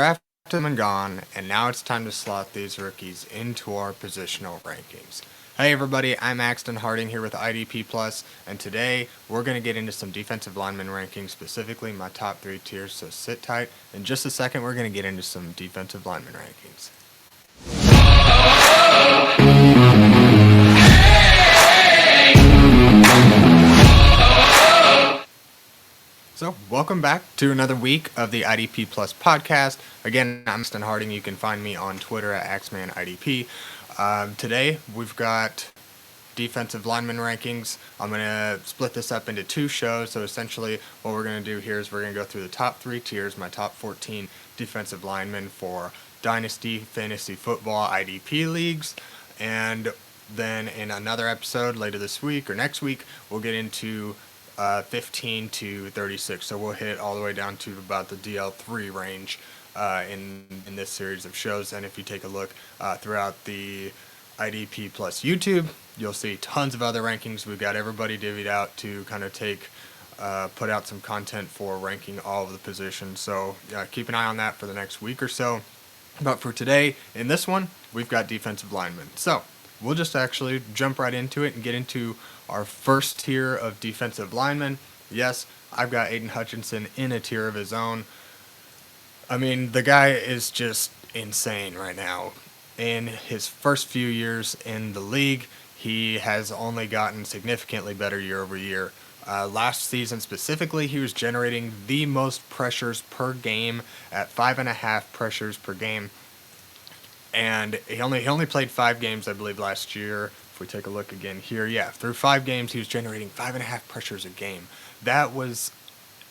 Drafted them and gone, and now it's time to slot these rookies into our positional rankings. Hey everybody, I'm Axton Harding here with IDP Plus, and today we're going to get into some defensive lineman rankings, specifically my top 3 tiers, so sit tight. In just a second, we're going to get into some defensive lineman rankings. So, welcome back to another week of the IDP Plus podcast. Again, I'm Axton Harding. You can find me on Twitter at AxemanIDP. Today, we've got defensive lineman rankings. I'm going to split this up into 2 shows. So, essentially, what we're going to do here is we're going to go through the top 3 tiers, my top 14 defensive linemen for Dynasty Fantasy Football IDP Leagues. And then in another episode later this week or next week, we'll get into 15 to 36, so we'll hit all the way down to about the DL3 range in this series of shows. And if you take a look throughout the IDP Plus YouTube, you'll see tons of other rankings. We've got everybody divvied out to kind of put out some content for ranking all of the positions. So keep an eye on that for the next week or so. But for today, in this one, we've got defensive linemen. So we'll just actually jump right into it and get into our first tier of defensive linemen. Yes, I've got Aidan Hutchinson in a tier of his own. I mean, the guy is just insane right now. In his first few years in the league, he has only gotten significantly better year over year. Last season specifically, he was generating the most pressures per game at 5.5 pressures per game. And he only played 5 games, I believe, last year. If we take a look again here, through 5 games, he was generating 5.5 pressures a game. That was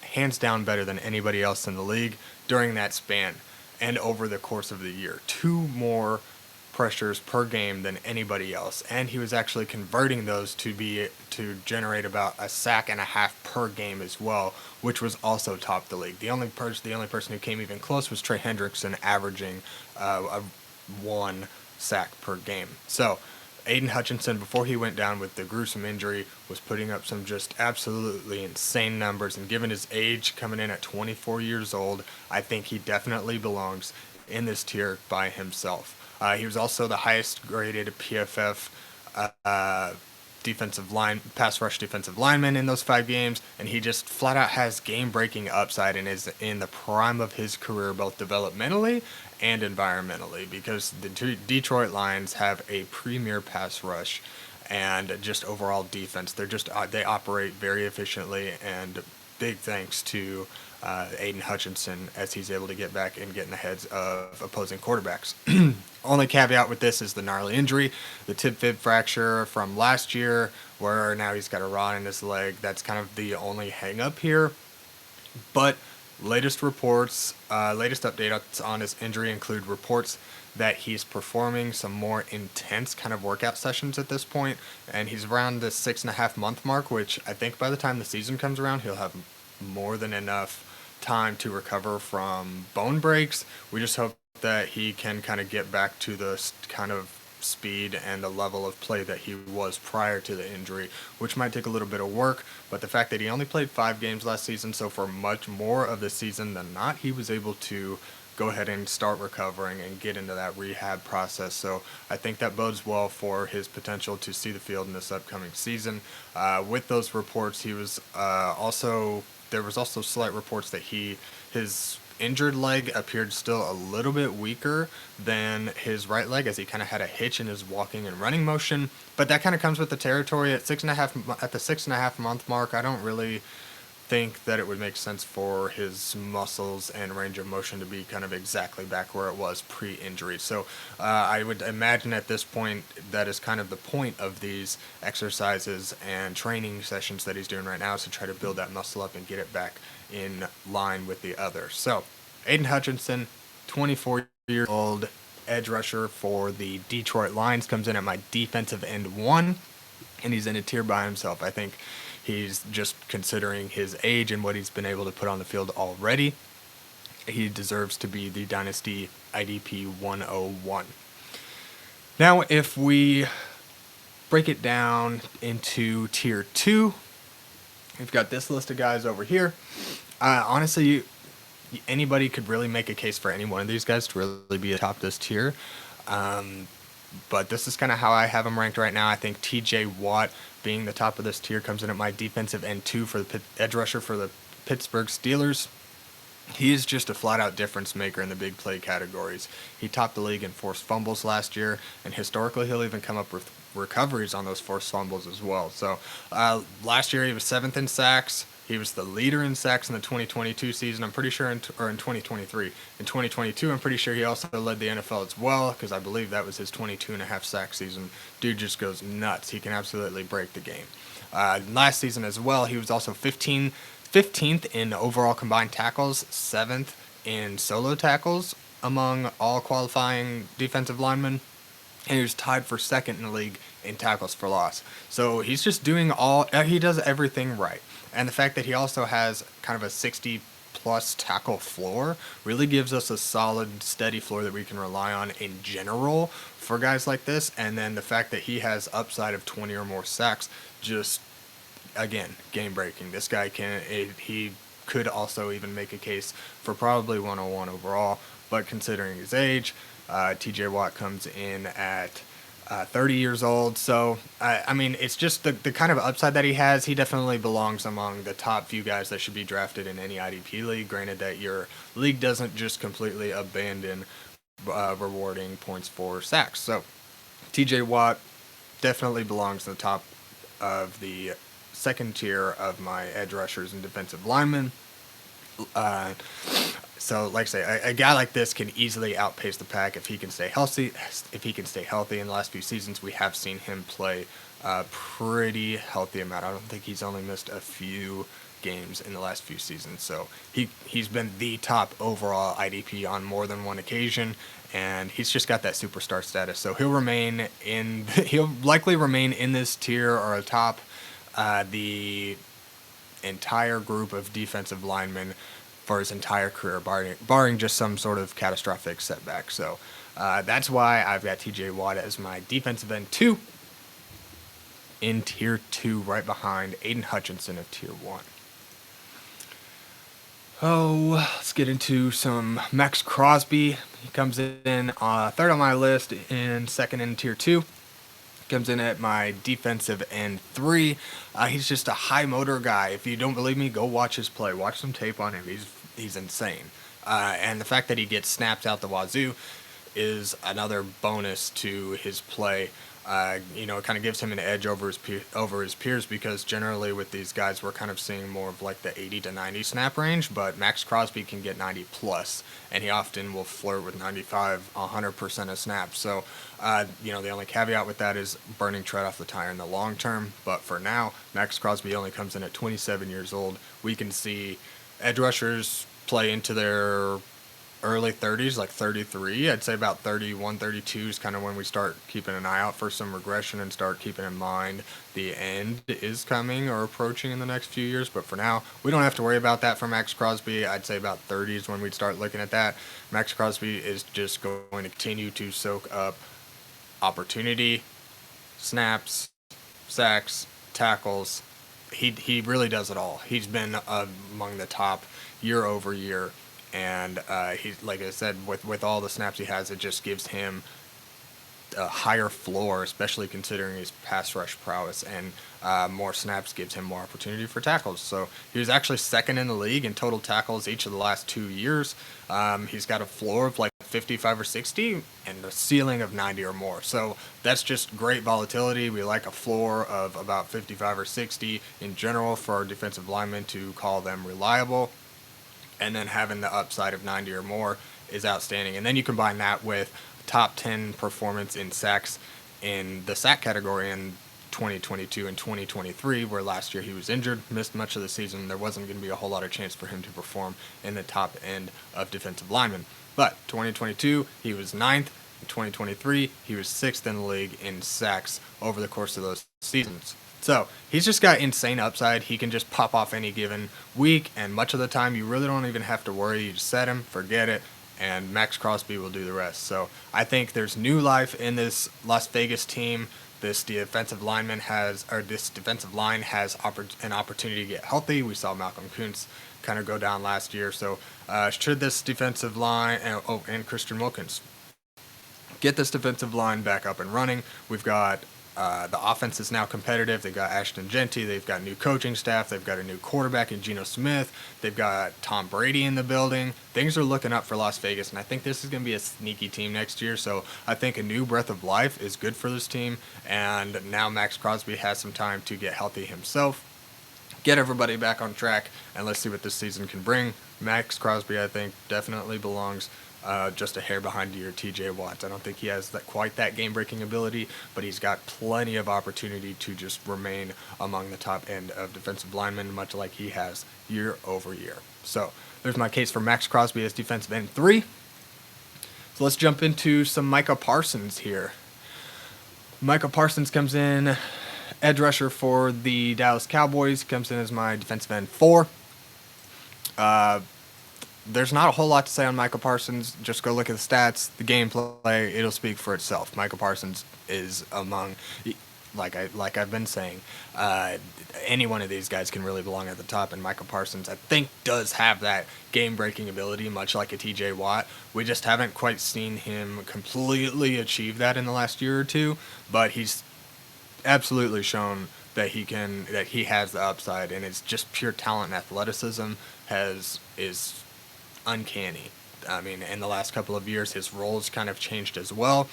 hands down better than anybody else in the league during that span and over the course of the year. 2 more pressures per game than anybody else, and he was actually converting those to generate about a sack and a half per game as well, which was also top the league. The only person who came even close was Trey Hendrickson, averaging 1 sack per game. So Aidan Hutchinson, before he went down with the gruesome injury, was putting up some just absolutely insane numbers, and given his age, coming in at 24 years old, I think he definitely belongs in this tier by himself. He was also the highest graded PFF pass rush defensive lineman in those 5 games, and he just flat out has game-breaking upside and is in the prime of his career, both developmentally and environmentally, because the Detroit Lions have a premier pass rush and just overall defense. They operate very efficiently, and big thanks to Aidan Hutchinson as he's able to get back and get in the heads of opposing quarterbacks. Only caveat with this is the gnarly injury, the tib-fib fracture from last year, where now he's got a rod in his leg. That's kind of the only hang-up here. But latest updates on his injury include reports that he's performing some more intense kind of workout sessions at this point, and he's around the 6.5 month mark, which I think by the time the season comes around, he'll have more than enough time to recover from bone breaks. We just hope that he can kind of get back to the kind of speed and the level of play that he was prior to the injury, which might take a little bit of work. But the fact that he only played 5 games last season, so for much more of the season than not, he was able to go ahead and start recovering and get into that rehab process. So I think that bodes well for his potential to see the field in this upcoming season. With those reports, there was also slight reports that his injured leg appeared still a little bit weaker than his right leg, as he kind of had a hitch in his walking and running motion. But that kind of comes with the territory at the 6.5 month mark. I don't really think that it would make sense for his muscles and range of motion to be kind of exactly back where it was pre-injury. So I would imagine at this point that is kind of the point of these exercises and training sessions that he's doing right now, is to try to build that muscle up and get it back in line with the others. So Aidan Hutchinson, 24-year-old edge rusher for the Detroit Lions, comes in at my defensive end 1, and he's in a tier by himself. I think he's, just considering his age and what he's been able to put on the field already, he deserves to be the Dynasty IDP 101. Now, if we break it down into tier 2, we've got this list of guys over here. Honestly, anybody could really make a case for any one of these guys to really be atop this tier. But this is kind of how I have him ranked right now. I think T.J. Watt being the top of this tier comes in at my defensive end 2 for the edge rusher for the Pittsburgh Steelers. He is just a flat-out difference maker in the big play categories. He topped the league in forced fumbles last year, and historically he'll even come up with recoveries on those forced fumbles as well. So last year he was 7th in sacks. He was the leader in sacks in the 2022 season, I'm pretty sure, or in 2023. In 2022, I'm pretty sure he also led the NFL as well, because I believe that was his 22.5 sack season. Dude just goes nuts. He can absolutely break the game. Last season as well, he was also 15th in overall combined tackles, 7th in solo tackles among all qualifying defensive linemen, and he was tied for 2nd in the league in tackles for loss. So he's just doing he does everything right. And the fact that he also has kind of a 60-plus tackle floor really gives us a solid, steady floor that we can rely on in general for guys like this. And then the fact that he has upside of 20 or more sacks, just, again, game-breaking. This guy he could also even make a case for probably 101 overall. But considering his age, T.J. Watt comes in at 30 years old. So, I mean, it's just the kind of upside that he has. He definitely belongs among the top few guys that should be drafted in any IDP league. Granted that your league doesn't just completely abandon rewarding points for sacks. So, TJ Watt definitely belongs to the top of the second tier of my edge rushers and defensive linemen. So, like I say, a guy like this can easily outpace the pack if he can stay healthy. If he can stay healthy in the last few seasons, we have seen him play a pretty healthy amount. I don't think he's only missed a few games in the last few seasons. So he's been the top overall IDP on more than one occasion, and he's just got that superstar status. So he'll likely remain in this tier or atop the entire group of defensive linemen for his entire career, barring just some sort of catastrophic setback. So that's why I've got T.J. Watt as my defensive end 2 in tier 2, right behind Aidan Hutchinson of tier 1. Oh, let's get into some Maxx Crosby. He comes in 3rd on my list and 2nd in tier 2. Comes in at my defensive end 3. He's just a high motor guy. If you don't believe me, go watch his play. Watch some tape on him. He's insane. And the fact that he gets snapped out the wazoo is another bonus to his play. It kind of gives him an edge over his peers, because generally with these guys we're kind of seeing more of like the 80 to 90 snap range, but Maxx Crosby can get 90 plus, and he often will flirt with 95, 100% of snaps. So, the only caveat with that is burning tread off the tire in the long term. But for now, Maxx Crosby only comes in at 27 years old. We can see edge rushers play into their early 30s, like 33. I'd say about 31, 32 is kind of when we start keeping an eye out for some regression and start keeping in mind the end is coming or approaching in the next few years. But for now, we don't have to worry about that for Maxx Crosby. I'd say about 30s when we'd start looking at that. Maxx Crosby is just going to continue to soak up opportunity, snaps, sacks, tackles. He really does it all. He's been among the top year over year. And he's, like I said, with all the snaps he has, it just gives him a higher floor, especially considering his pass rush prowess, and more snaps gives him more opportunity for tackles. So he was actually 2nd in the league in total tackles each of the last 2 years. He's got a floor of like 55 or 60 and a ceiling of 90 or more. So that's just great volatility. We like a floor of about 55 or 60 in general for our defensive linemen to call them reliable. And then having the upside of 90 or more is outstanding. And then you combine that with top 10 performance in sacks in the sack category in 2022 and 2023, where last year he was injured, missed much of the season. There wasn't going to be a whole lot of chance for him to perform in the top end of defensive linemen. But 2022, he was 9th. In 2023, he was 6th in the league in sacks over the course of those seasons. So he's just got insane upside. He can just pop off any given week, and much of the time you really don't even have to worry. You just set him, forget it, and Maxx Crosby will do the rest. So I think there's new life in this Las Vegas team. This defensive line has an opportunity to get healthy. We saw Malcolm Kuntz kind of go down last year. So should this defensive line, and Christian Wilkins, get this defensive line back up and running. We've got the offense is now competitive. They've got Ashton Genty. They've got new coaching staff. They've got a new quarterback in Geno Smith. They've got Tom Brady in the building. Things are looking up for Las Vegas, and I think this is going to be a sneaky team next year. So I think a new breath of life is good for this team, and now Maxx Crosby has some time to get healthy himself, get everybody back on track, and let's see what this season can bring. Maxx Crosby, I think, definitely belongs just a hair behind your TJ Watts. I don't think he has quite that game-breaking ability, but he's got plenty of opportunity to just remain among the top end of defensive linemen, much like he has year over year. So there's my case for Maxx Crosby as defensive end 3. So let's jump into some Micah Parsons here. Micah Parsons comes in, edge rusher for the Dallas Cowboys, comes in as my defensive end 4. There's not a whole lot to say on Micah Parsons. Just go look at the stats, the gameplay. It'll speak for itself. Micah Parsons is among, like I've been saying, any one of these guys can really belong at the top. And Micah Parsons, I think, does have that game-breaking ability, much like a TJ Watt. We just haven't quite seen him completely achieve that in the last year or two. But he's absolutely shown that he has the upside, and it's just pure talent and athleticism is uncanny. I mean, in the last couple of years, his roles kind of changed as well.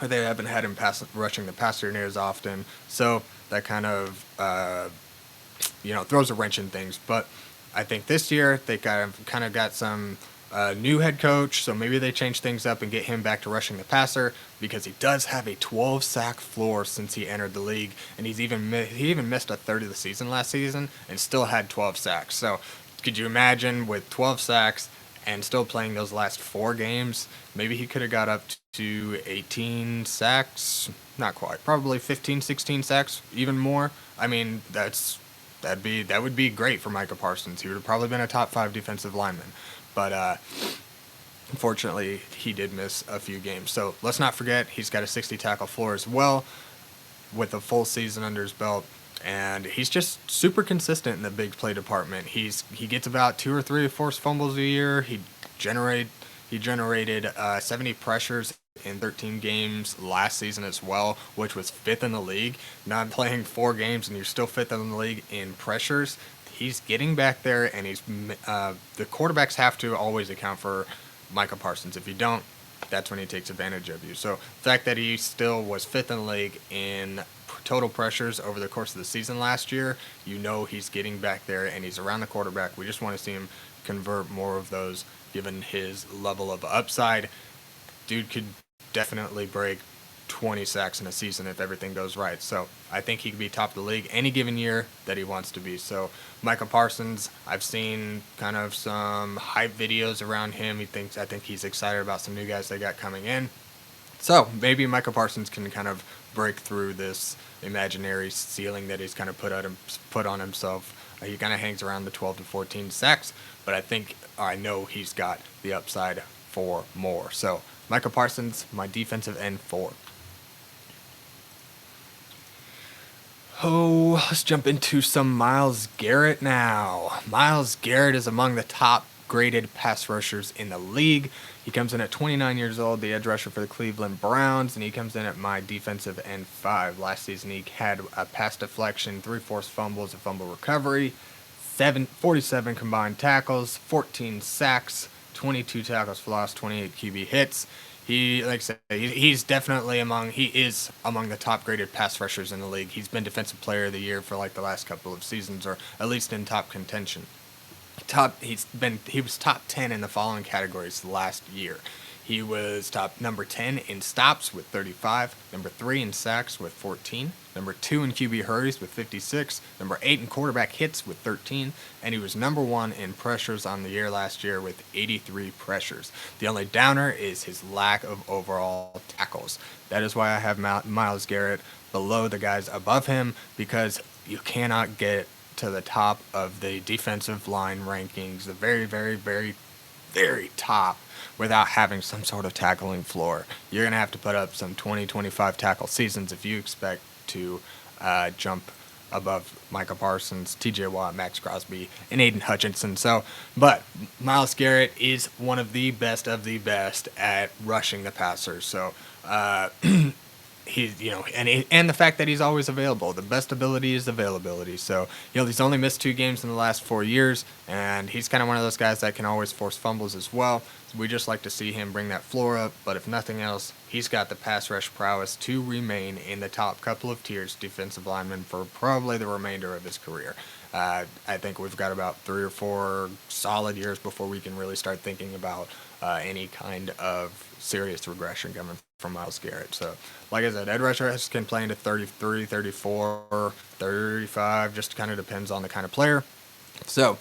They haven't had him rushing the passer near as often, so that kind of throws a wrench in things. But I think this year they kind of got some new head coach, so maybe they change things up and get him back to rushing the passer, because he does have a 12-sack floor since he entered the league, and he even missed a third of the season last season and still had 12 sacks. So could you imagine with 12 sacks and still playing those last 4 games, maybe he could have got up to 18 sacks? Not quite. Probably 15, 16 sacks, even more. I mean, that would be great for Micah Parsons. He would have probably been a top 5 defensive lineman. But unfortunately, he did miss a few games. So let's not forget, he's got a 60 tackle floor as well, with a full season under his belt. And he's just super consistent in the big play department. He gets about 2 or 3 forced fumbles a year. He generated 70 pressures in 13 games last season as well, which was 5th in the league. Not playing 4 games and you're still 5th in the league in pressures. He's getting back there, and the quarterbacks have to always account for Micah Parsons. If you don't, that's when he takes advantage of you. So the fact that he still was 5th in the league in total pressures over the course of the season last year, he's getting back there and he's around the quarterback. We just want to see him convert more of those given his level of upside. Dude could definitely break 20 sacks in a season if everything goes right. So I think he could be top of the league any given year that he wants to be. So Micah Parsons, I've seen kind of some hype videos around him. I think he's excited about some new guys they got coming in. So maybe Micah Parsons can kind of break through this imaginary ceiling that he's kind of put on himself. He kind of hangs around the 12 to 14 sacks, but I know he's got the upside for more. So Micah Parsons, my defensive end 4. Oh, let's jump into some Myles Garrett now. Myles Garrett is among the top graded pass rushers in the league. He comes in at 29 years old, the edge rusher for the Cleveland Browns, and he comes in at my defensive end 5. Last season he had a pass deflection, 3 forced fumbles, a fumble recovery, 47 combined tackles, 14 sacks, 22 tackles for loss, 28 QB hits. He's definitely among the top graded pass rushers in the league. He's been defensive player of the year for like the last couple of seasons, or at least in top contention. He was top 10 in the following categories last year. He was number 10 in stops with 35, number 3 in sacks with 14, number 2 in QB hurries with 56, number 8 in quarterback hits with 13, and he was number 1 in pressures on the year last year with 83 pressures. The only downer is his lack of overall tackles. That is why I have Myles Garrett below the guys above him, because you cannot get to the top of the defensive line rankings, the very, very, very, very top, without having some sort of tackling floor. You're going to have to put up some 20, 25 tackle seasons if you expect to jump above Micah Parsons, TJ Watt, Maxx Crosby, and Aidan Hutchinson. So, but Myles Garrett is one of the best at rushing the passer. So, he's, and the fact that he's always available. The best ability is availability. So, he's only missed 2 games in the last 4 years, and he's kind of one of those guys that can always force fumbles as well. So we just like to see him bring that floor up, but if nothing else, he's got the pass rush prowess to remain in the top couple of tiers defensive lineman for probably the remainder of his career. I think we've got about 3 or 4 solid years before we can really start thinking about any kind of serious regression coming from Myles Garrett. So, like I said, edge rushers can play into 33, 34, 35, just kind of depends on the kind of player. So,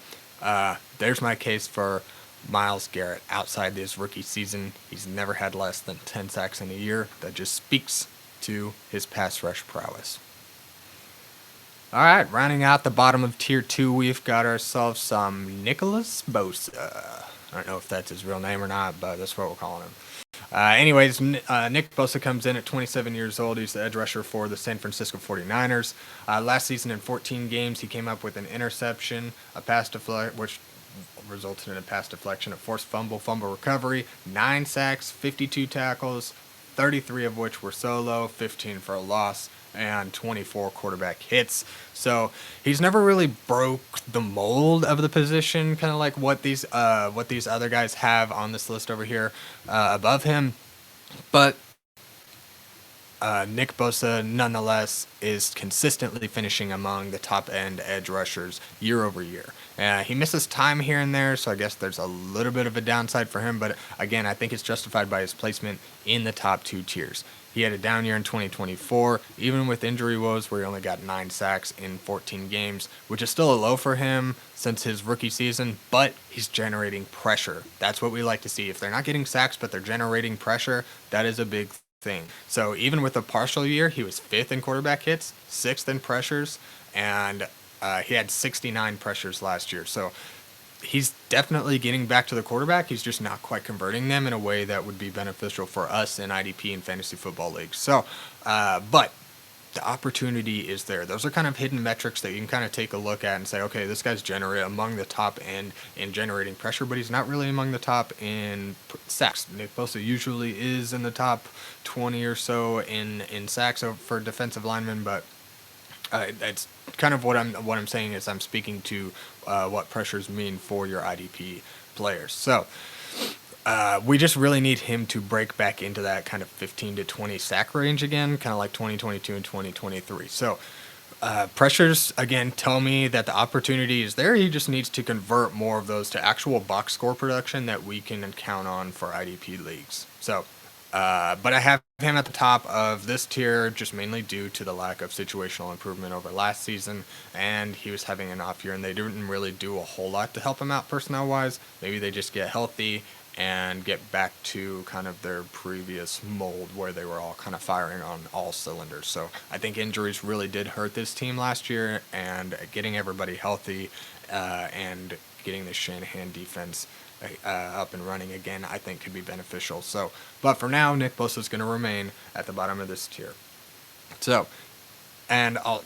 there's my case for Myles Garrett. Outside this rookie season, he's never had less than 10 sacks in a year. That just speaks to his pass rush prowess. All right, rounding out the bottom of tier 2, we've got ourselves some Nicholas Bosa. I don't know if that's his real name or not, but that's what we're calling him. Anyways, Nick Bosa comes in at 27 years old. He's the edge rusher for the San Francisco 49ers. Last season in 14 games, he came up with an interception, a pass deflection, which resulted in a pass deflection, a forced fumble recovery, 9 sacks, 52 tackles, 33 of which were solo, 15 for a loss, and 24 quarterback hits. So he's never really broke the mold of the position, kind of like what these other guys have on this list over here above him. But Nick Bosa, nonetheless, is consistently finishing among the top-end edge rushers year over year. He misses time here and there, so I guess there's a little bit of a downside for him. But again, I think it's justified by his placement in the top 2 tiers. He had a down year in 2024, even with injury woes where he only got 9 sacks in 14 games, which is still a low for him since his rookie season, but he's generating pressure. That's what we like to see. If they're not getting sacks, but they're generating pressure, that is a big thing. So even with a partial year, he was 5th in quarterback hits, 6th in pressures, and he had 69 pressures last year. So he's definitely getting back to the quarterback. He's just not quite converting them in a way that would be beneficial for us in IDP and Fantasy Football Leagues. So, but the opportunity is there. Those are kind of hidden metrics that you can kind of take a look at and say, okay, this guy's among the top end in generating pressure, but he's not really among the top in sacks. Nick Bosa usually is in the top 20 or so in sacks for defensive linemen, but that's kind of what I'm saying is I'm speaking to what pressures mean for your IDP players. So we just really need him to break back into that kind of 15 to 20 sack range again, kind of like 2022 and 2023. So pressures, again, tell me that the opportunity is there. He just needs to convert more of those to actual box score production that we can count on for IDP leagues. So, but I have him at the top of this tier just mainly due to the lack of situational improvement over last season, and he was having an off year, and they didn't really do a whole lot to help him out personnel-wise. Maybe they just get healthy and get back to kind of their previous mold where they were all kind of firing on all cylinders. So I think injuries really did hurt this team last year, and getting everybody healthy and getting the Shanahan defense up and running again, I think could be beneficial. So, but for now, Nick Bosa is going to remain at the bottom of this tier. So, and I'll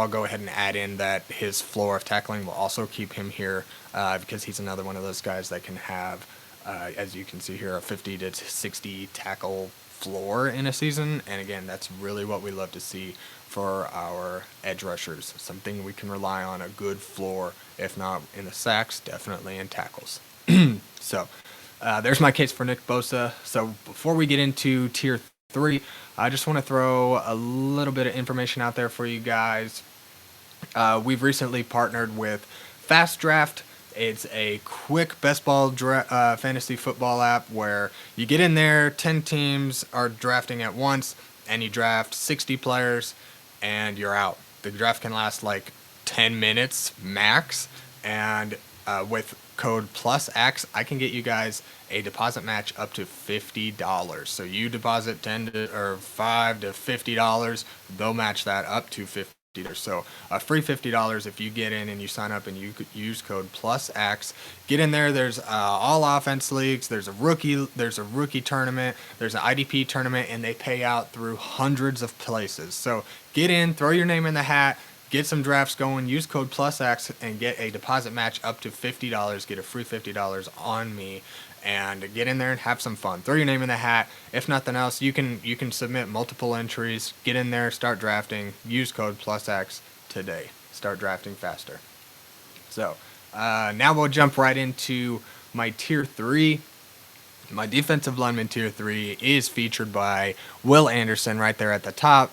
go ahead and add in that his floor of tackling will also keep him here because he's another one of those guys that can have, as you can see here, a 50 to 60 tackle floor in a season. And again, that's really what we love to see for our edge rushers. Something we can rely on, a good floor, if not in the sacks, definitely in tackles. So there's my case for Nick Bosa. So before we get into tier 3, I just want to throw a little bit of information out there for you guys. We've recently partnered with FastDraft. It's a quick best ball fantasy football app where you get in there, 10 teams are drafting at once, and you draft 60 players, and you're out. The draft can last like 10 minutes max, and with code +X, I can get you guys a deposit match up to $50. So you deposit $5 to $50, they'll match that up to $50. So a free $50 if you get in and you sign up and you could use code +X. Get in there. There's all offense leagues. There's a rookie tournament. There's an IDP tournament, and they pay out through hundreds of places. So get in, throw your name in the hat. get some drafts going. Use code PlusX and get a deposit match up to $50. Get a free $50 on me, and get in there and have some fun. Throw your name in the hat. If nothing else, you can submit multiple entries. Get in there, start drafting. Use code PlusX today. Start drafting faster. So now we'll jump right into my tier 3. My defensive lineman tier 3 is featured by Will Anderson right there at the top,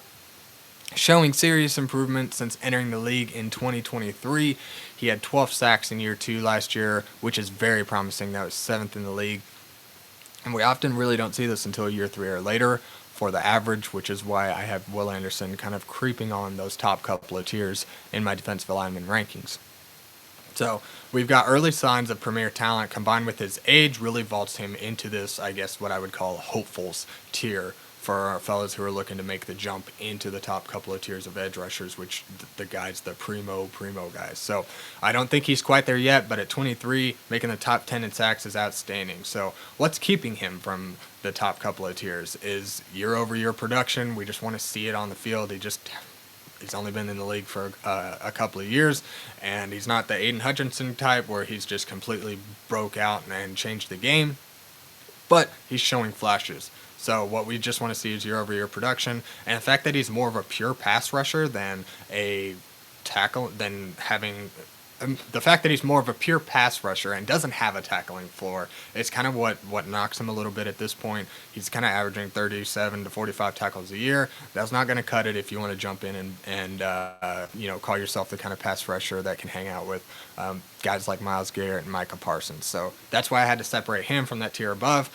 showing serious improvement since entering the league in 2023. He had 12 sacks in year 2 last year, which is very promising. That was 7th in the league. And we often really don't see this until year 3 or later for the average, which is why I have Will Anderson kind of creeping on those top couple of tiers in my defensive lineman rankings. So we've got early signs of premier talent combined with his age really vaults him into this, I guess, what I would call hopefuls tier for our fellas who are looking to make the jump into the top couple of tiers of edge rushers, which the guys, the primo guys. So I don't think he's quite there yet, but at 23, making the top 10 in sacks is outstanding. So what's keeping him from the top couple of tiers is year-over-year production. We just want to see it on the field. He's only been in the league for a couple of years, and he's not the Aidan Hutchinson type where he's just completely broke out and changed the game, but he's showing flashes. So what we just want to see is year-over-year production, and the fact that he's more of a pure pass rusher than a tackle, the fact that he's more of a pure pass rusher and doesn't have a tackling floor is kind of what knocks him a little bit at this point. He's kind of averaging 37 to 45 tackles a year. That's not going to cut it if you want to jump in and call yourself the kind of pass rusher that can hang out with guys like Myles Garrett and Micah Parsons. So that's why I had to separate him from that tier above.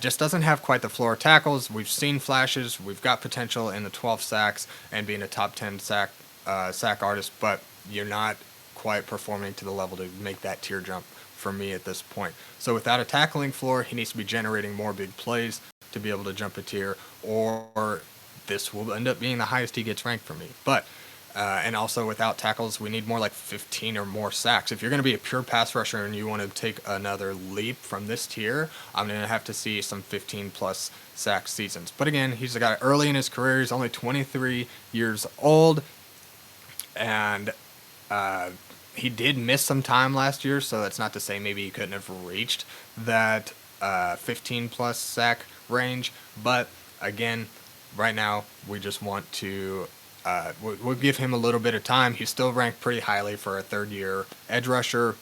Just doesn't have quite the floor of tackles. We've seen flashes. We've got potential in the 12 sacks and being a top 10 sack artist, but you're not quite performing to the level to make that tier jump for me at this point. So without a tackling floor, he needs to be generating more big plays to be able to jump a tier, or this will end up being the highest he gets ranked for me. But and also without tackles, we need more like 15 or more sacks. If you're going to be a pure pass rusher and you want to take another leap from this tier, I'm going to have to see some 15 plus sack seasons. But again, he's a guy early in his career. He's only 23 years old, and he did miss some time last year, so that's not to say maybe he couldn't have reached that 15-plus sack range. But again, right now we just want to we'll give him a little bit of time. He's still ranked pretty highly for a third-year edge rusher.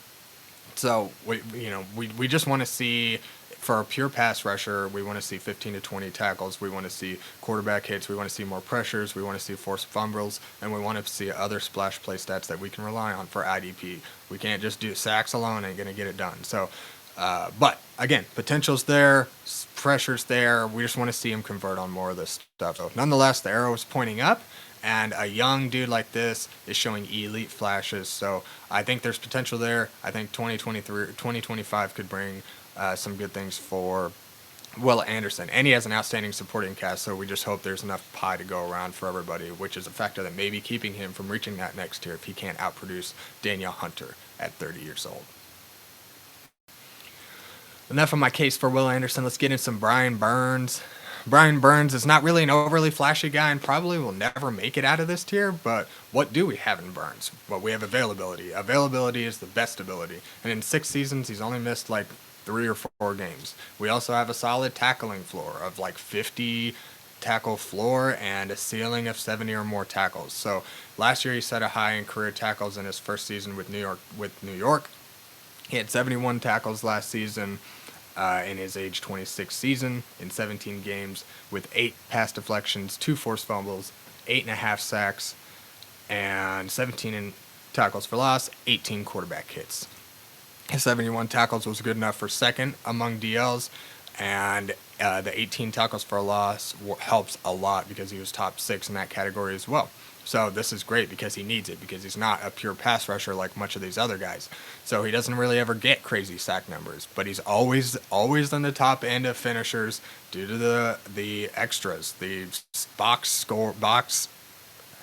So we just want to see, for a pure pass rusher, we want to see 15 to 20 tackles. We want to see quarterback hits. We want to see more pressures. We want to see forced fumbles. And we want to see other splash play stats that we can rely on for IDP. We can't just do sacks alone and going to get it done. So, but again, potential's there, pressure's there. We just want to see him convert on more of this stuff. So nonetheless, the arrow is pointing up, and a young dude like this is showing elite flashes. So I think there's potential there. I think 2025 could bring some good things for Will Anderson. And he has an outstanding supporting cast, so we just hope there's enough pie to go around for everybody, which is a factor that may be keeping him from reaching that next tier if he can't outproduce Daniele Hunter at 30 years old. Enough of my case for Will Anderson. Let's get in some Brian Burns. Brian Burns is not really an overly flashy guy and probably will never make it out of this tier, but what do we have in Burns? Well, we have availability. Availability is the best ability. And in 6 seasons, he's only missed like 3 or 4 games. We also have a solid tackling floor of like 50 tackle floor and a ceiling of 70 or more tackles. So last year he set a high in career tackles in his first season with New York. He had 71 tackles last season in his age 26 season in 17 games with 8 pass deflections, 2 forced fumbles, 8.5 sacks, and 17 tackles for loss, 18 quarterback hits. His 71 tackles was good enough for second among DLs, and the 18 tackles for loss helps a lot because he was top 6 in that category as well. So this is great because he needs it, because he's not a pure pass rusher like much of these other guys. So he doesn't really ever get crazy sack numbers, but he's always on the top end of finishers due to the extras, the box.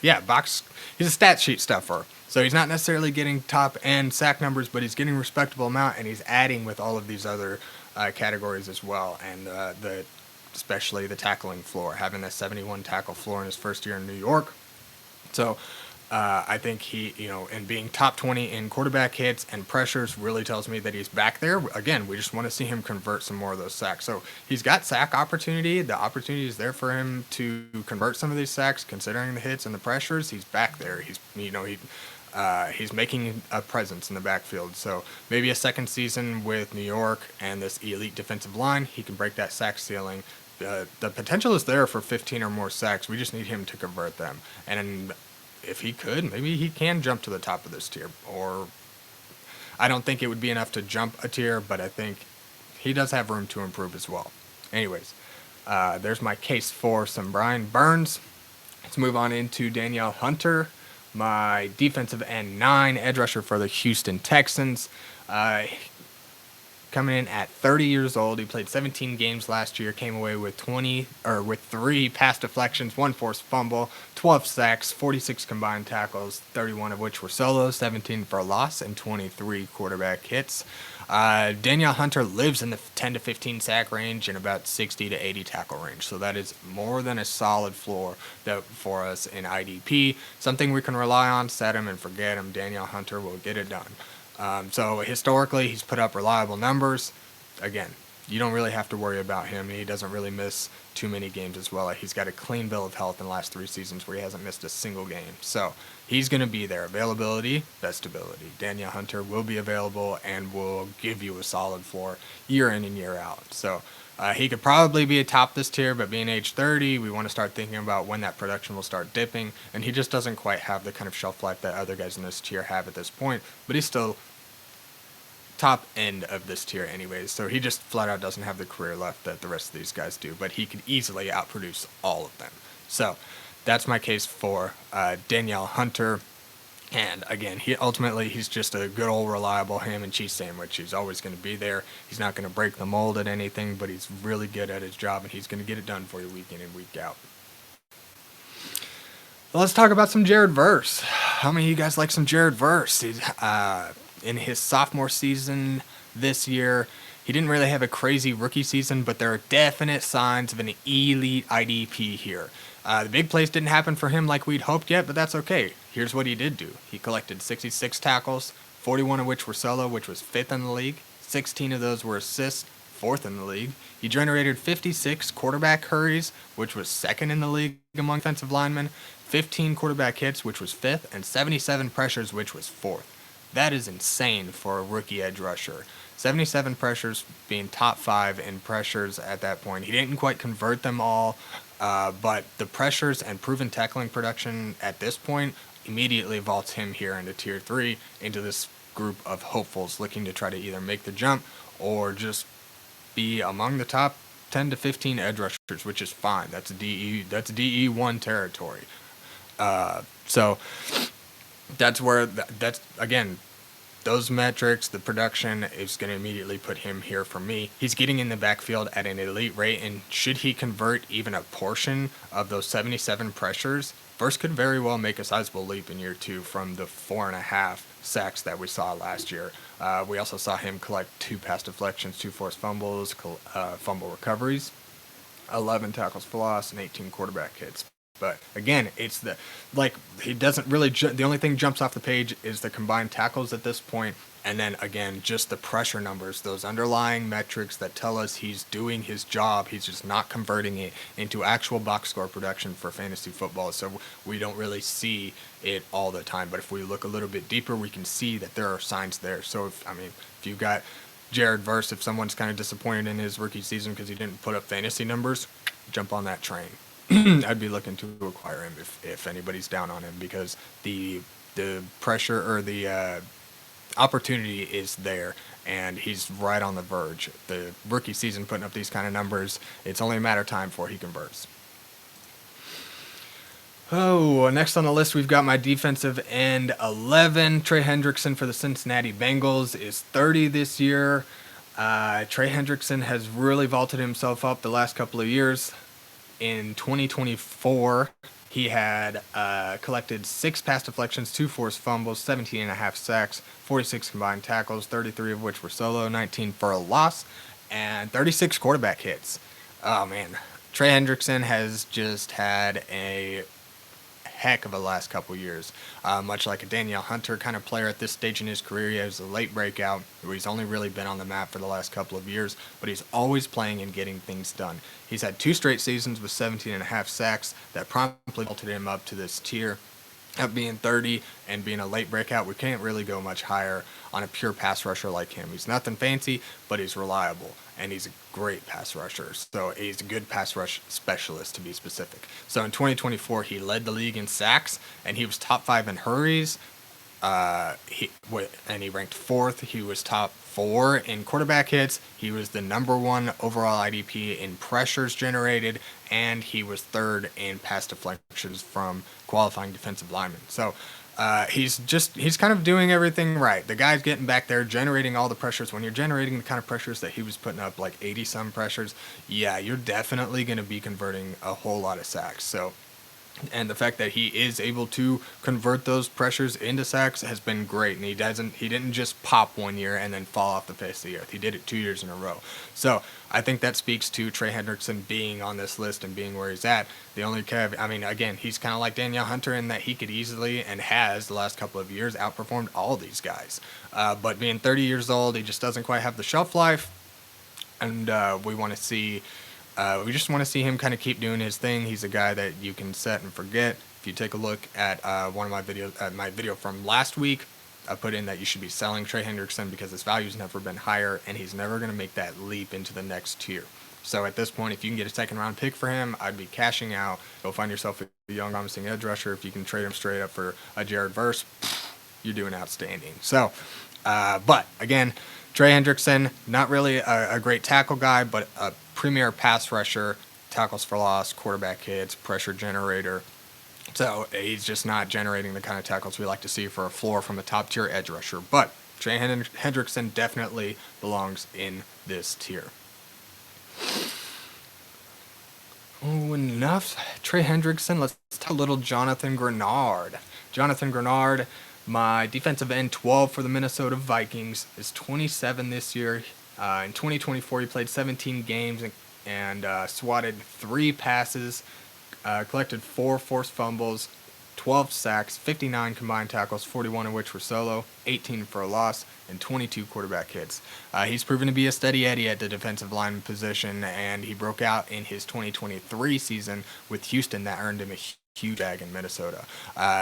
He's a stat sheet stuffer. So he's not necessarily getting top end sack numbers, but he's getting a respectable amount, and he's adding with all of these other categories as well, and especially the tackling floor, having that 71 tackle floor in his first year in New York. So I think and being top 20 in quarterback hits and pressures really tells me that he's back there. Again, we just want to see him convert some more of those sacks. So he's got sack opportunity. The opportunity is there for him to convert some of these sacks, considering the hits and the pressures. He's back there. He's making a presence in the backfield. So maybe a second season with New York and this elite defensive line, he can break that sack ceiling. The potential is there for 15 or more sacks. We just need him to convert them. And if he could, maybe he can jump to the top of this tier. Or I don't think it would be enough to jump a tier, but I think he does have room to improve as well. Anyways, there's my case for some Brian Burns. Let's move on into Danielle Hunter, my defensive end 9 edge rusher for the Houston Texans. Coming in at 30 years old, he played 17 games last year, came away with 3 pass deflections, 1 forced fumble, 12 sacks, 46 combined tackles, 31 of which were solos, 17 for a loss, and 23 quarterback hits. Danielle Hunter lives in the 10 to 15 sack range and about 60 to 80 tackle range, so that is more than a solid floor for us in IDP. Something we can rely on, set him and forget him. Danielle Hunter will get it done. So historically, he's put up reliable numbers. Again, you don't really have to worry about him. He doesn't really miss too many games as well. He's got a clean bill of health in the last 3 seasons where he hasn't missed a single game. So he's going to be there. Availability, stability. Danielle Hunter will be available and will give you a solid floor year in and year out. So he could probably be atop this tier, but being age 30, we want to start thinking about when that production will start dipping. And he just doesn't quite have the kind of shelf life that other guys in this tier have at this point. But he's still top end of this tier anyways, so he just flat out doesn't have the career left that the rest of these guys do, but he could easily outproduce all of them. So that's my case for Danielle Hunter. And again, he's just a good old reliable ham and cheese sandwich. He's always going to be there. He's not going to break the mold at anything, but he's really good at his job, and he's going to get it done for you week in and week out. Well, let's talk about some Jared Verse. How many of you guys like some Jared Verse? In his sophomore season this year, he didn't really have a crazy rookie season, but there are definite signs of an elite IDP here. The big plays didn't happen for him like we'd hoped yet, but that's okay. Here's what he did do. He collected 66 tackles, 41 of which were solo, which was 5th in the league. 16 of those were assists, 4th in the league. He generated 56 quarterback hurries, which was 2nd in the league among defensive linemen, 15 quarterback hits, which was 5th, and 77 pressures, which was 4th. That is insane for a rookie edge rusher. 77 pressures, being top 5 in pressures at that point. He didn't quite convert them all, but the pressures and proven tackling production at this point immediately vaults him here into tier 3, into this group of hopefuls looking to try to either make the jump or just be among the top 10 to 15 edge rushers, which is fine. That's DE1 territory. So that's where again, those metrics, the production is going to immediately put him here for me. He's getting in the backfield at an elite rate, and should he convert even a portion of those 77 pressures, Verse could very well make a sizable leap in year 2 from the 4.5 sacks that we saw last year. We also saw him collect 2 pass deflections, 2 forced fumbles, fumble recoveries, 11 tackles for loss, and 18 quarterback hits. But again, he doesn't really. The only thing jumps off the page is the combined tackles at this point, and then again, just the pressure numbers, those underlying metrics that tell us he's doing his job. He's just not converting it into actual box score production for fantasy football. So we don't really see it all the time. But if we look a little bit deeper, we can see that there are signs there. So if you've got Jared Verse, if someone's kind of disappointed in his rookie season because he didn't put up fantasy numbers, jump on that train. I'd be looking to acquire him if anybody's down on him, because the pressure or the opportunity is there, and he's right on the verge. The rookie season putting up these kind of numbers, it's only a matter of time before he converts. Oh, next on the list, we've got my defensive end 11. Trey Hendrickson for the Cincinnati Bengals is 30 this year. Trey Hendrickson has really vaulted himself up the last couple of years. In 2024, he had collected 6 pass deflections, 2 forced fumbles, 17.5 sacks, 46 combined tackles, 33 of which were solo, 19 for a loss, and 36 quarterback hits. Oh, man. Trey Hendrickson has just had a heck of a last couple years. Much like a Daniele Hunter kind of player at this stage in his career, he has a late breakout where he's only really been on the map for the last couple of years, but he's always playing and getting things done. He's had 2 straight seasons with 17.5 sacks that promptly vaulted him up to this tier. At being 30 and being a late breakout, we can't really go much higher on a pure pass rusher like him. He's nothing fancy, but he's reliable, and he's a great pass rusher. So he's a good pass rush specialist, to be specific. So in 2024, he led the league in sacks, and he was top 5 in hurries. And he ranked 4th. He was top 4 in quarterback hits. He was the number 1 overall IDP in pressures generated, and he was 3rd in pass deflections from qualifying defensive linemen. So he's kind of doing everything right. The guy's getting back there, generating all the pressures. When you're generating the kind of pressures that he was putting up, like 80-some pressures, yeah, you're definitely going to be converting a whole lot of sacks. So. And the fact that he is able to convert those pressures into sacks has been great. And he didn't just pop one year and then fall off the face of the earth. He did it 2 years in a row. So I think that speaks to Trey Hendrickson being on this list and being where he's at. The only again, he's kind of like Daniele Hunter in that he could easily and has the last couple of years outperformed all these guys. But being 30 years old, he just doesn't quite have the shelf life. And we just want to see him kind of keep doing his thing. He's a guy that you can set and forget. If you take a look at one of my videos, my video from last week, I put in that you should be selling Trey Hendrickson because his value's never been higher, and he's never going to make that leap into the next tier. So at this point, if you can get a second-round pick for him, I'd be cashing out. Go find yourself a young, promising edge rusher. If you can trade him straight up for a Jared Verse, you're doing outstanding. So, but again, Trey Hendrickson, not really a great tackle guy, but a premier pass rusher, tackles for loss, quarterback hits, pressure generator. So he's just not generating the kind of tackles we like to see for a floor from a top-tier edge rusher. But Trey Hendrickson definitely belongs in this tier. Oh, enough Trey Hendrickson. Let's talk a little Jonathan Greenard. Jonathan Greenard, my defensive end 12 for the Minnesota Vikings, is 27 this year. In 2024, he played 17 games and swatted 3 passes, collected 4 forced fumbles, 12 sacks, 59 combined tackles, 41 of which were solo, 18 for a loss, and 22 quarterback hits. He's proven to be a steady Eddie at the defensive lineman position, and he broke out in his 2023 season with Houston. That earned him a huge bag in Minnesota.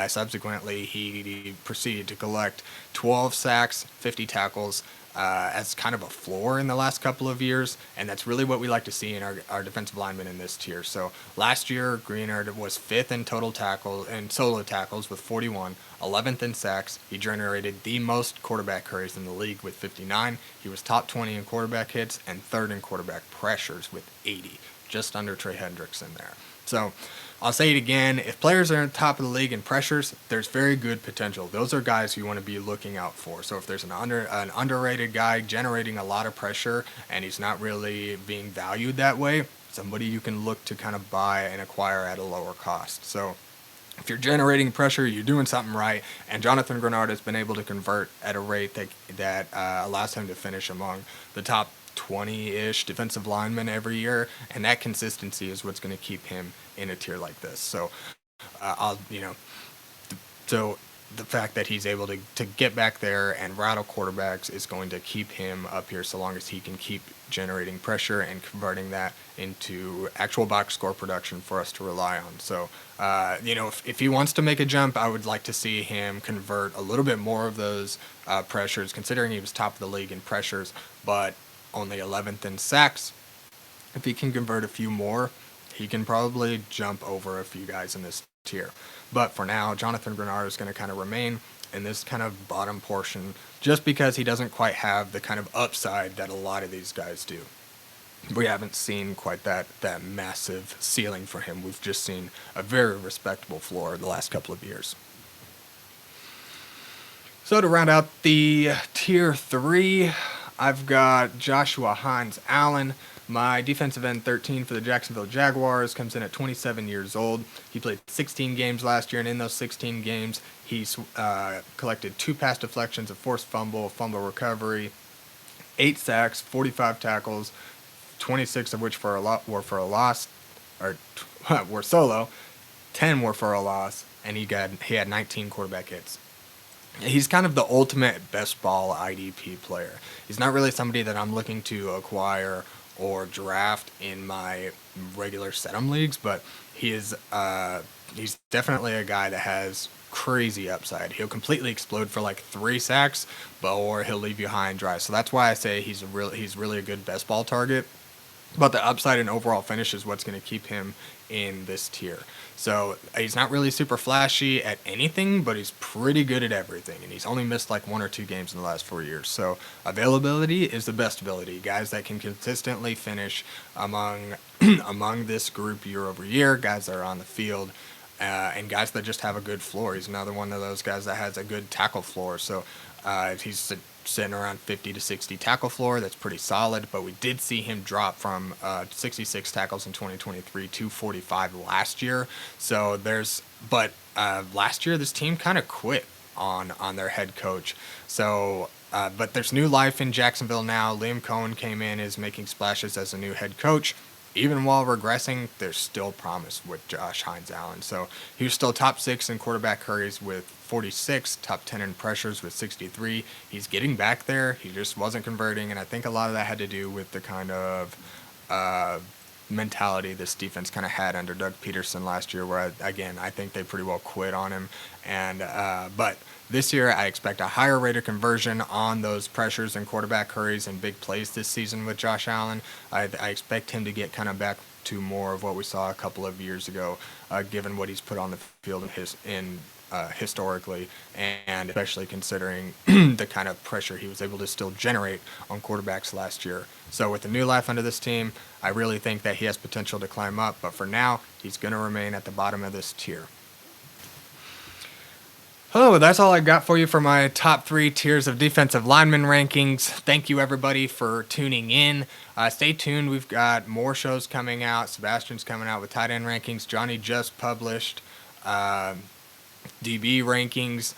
Subsequently, he proceeded to collect 12 sacks, 50 tackles, as kind of a floor in the last couple of years, and that's really what we like to see in our defensive linemen in this tier. So last year, Greenard was 5th in total tackles and solo tackles with 41, 11th in sacks. He generated the most quarterback hurries in the league with 59. He was top 20 in quarterback hits and 3rd in quarterback pressures with 80, just under Trey Hendrickson there. So I'll say it again, if players are at the top of the league in pressures, there's very good potential. Those are guys you want to be looking out for. So if there's an underrated guy generating a lot of pressure and he's not really being valued that way, somebody you can look to kind of buy and acquire at a lower cost. So if you're generating pressure, you're doing something right, and Jonathan Greenard has been able to convert at a rate that allows him to finish among the top 20-ish defensive linemen every year, and that consistency is what's going to keep him in a tier like this. So, so the fact that he's able to get back there and rattle quarterbacks is going to keep him up here so long as he can keep generating pressure and converting that into actual box score production for us to rely on. So, if he wants to make a jump, I would like to see him convert a little bit more of those pressures, considering he was top of the league in pressures, but only 11th in sacks. If he can convert a few more, he can probably jump over a few guys in this tier. But for now, Jonathan Greenard is going to kind of remain in this kind of bottom portion just because he doesn't quite have the kind of upside that a lot of these guys do. We haven't seen quite that massive ceiling for him. We've just seen a very respectable floor the last couple of years. So to round out the tier 3, I've got Joshua Hines-Allen. My defensive end 13 for the Jacksonville Jaguars comes in at 27 years old. He played 16 games last year, and in those 16 games, he's collected 2 pass deflections, a forced fumble, a fumble recovery, 8 sacks, 45 tackles, 26 of which were for a loss, or were solo, 10 were for a loss, and he had 19 quarterback hits. He's kind of the ultimate best ball IDP player. He's not really somebody that I'm looking to acquire or draft in my regular set-em leagues, but he's definitely a guy that has crazy upside. He'll completely explode for like 3 sacks, or he'll leave you high and dry. So that's why I say he's really a good best ball target. But the upside and overall finish is what's going to keep him in this tier. So he's not really super flashy at anything, but he's pretty good at everything. And he's only missed like 1 or 2 games in the last 4 years. So availability is the best ability. Guys that can consistently finish among this group year over year, guys that are on the field, and guys that just have a good floor. He's another one of those guys that has a good tackle floor. So he's sitting around 50 to 60 tackle floor. That's pretty solid, but we did see him drop from 66 tackles in 2023 to 45 last year. So last year this team kind of quit on their head coach. So but there's new life in Jacksonville now. Liam Cohen came in, is making splashes as a new head coach. Even while regressing, there's still promise with Josh Hines-Allen. So he was still top 6 in quarterback hurries with 46, top 10 in pressures with 63. He's getting back there. He just wasn't converting, and I think a lot of that had to do with the kind of mentality this defense kind of had under Doug Peterson last year, where, I think they pretty well quit on him. And but this year, I expect a higher rate of conversion on those pressures and quarterback hurries and big plays this season with Josh Allen. I expect him to get kind of back to more of what we saw a couple of years ago, given what he's put on the field historically, and especially considering the kind of pressure he was able to still generate on quarterbacks last year. So with the new life under this team, I really think that he has potential to climb up, but for now, he's going to remain at the bottom of this tier. Oh, that's all I got for you for my top 3 tiers of defensive lineman rankings. Thank you, everybody, for tuning in. Stay tuned. We've got more shows coming out. Sebastian's coming out with tight end rankings. Johnny just published DB rankings,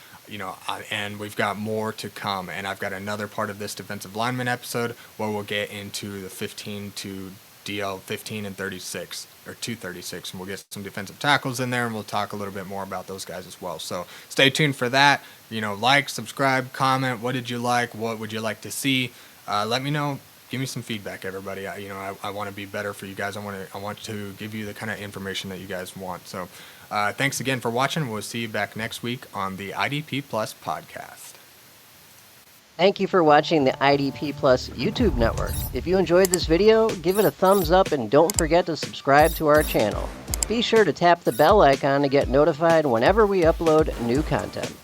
and we've got more to come. And I've got another part of this defensive lineman episode where we'll get into the 15 to DL 15 and 36, or 236, and we'll get some defensive tackles in there, and we'll talk a little bit more about those guys as well. So stay tuned for that. Like, subscribe, comment. What did you like? What would you like to see? Let me know. Give me some feedback, everybody. I want to be better for you guys. I want to give you the kind of information that you guys want. So thanks again for watching. We'll see you back next week on the IDP Plus podcast. Thank you for watching the IDP Plus YouTube network. If you enjoyed this video, give it a thumbs up and don't forget to subscribe to our channel. Be sure to tap the bell icon to get notified whenever we upload new content.